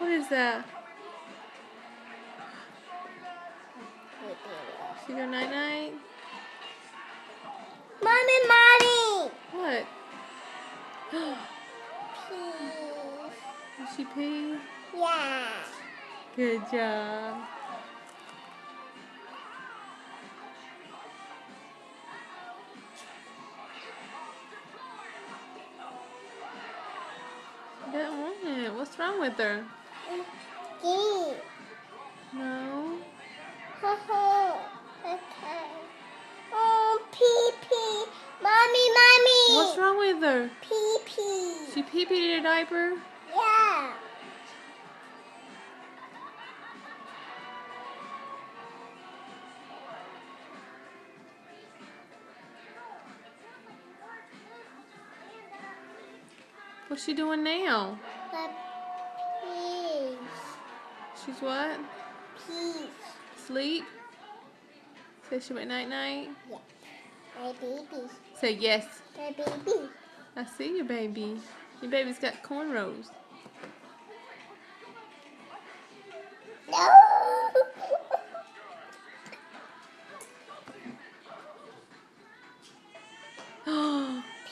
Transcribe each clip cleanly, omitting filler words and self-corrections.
What is that? She go night night? Mommy! What? Please. Did she pee? Yeah. Good job. She doesn't want it. What's wrong with her? Gee. No. Oh, pee. Mommy. What's wrong with her? Pee. She pee-peed in her diaper? Yeah. What's she doing now? The peas. She's what? Peas. Sleep? Say she went night night? Yeah. My baby. Say yes. My baby. I see your baby. Your baby's got cornrows. No.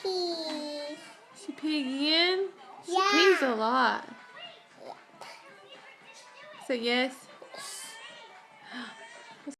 Peas. She pee again? She Yeah. pees a lot. Yeah. Say yes.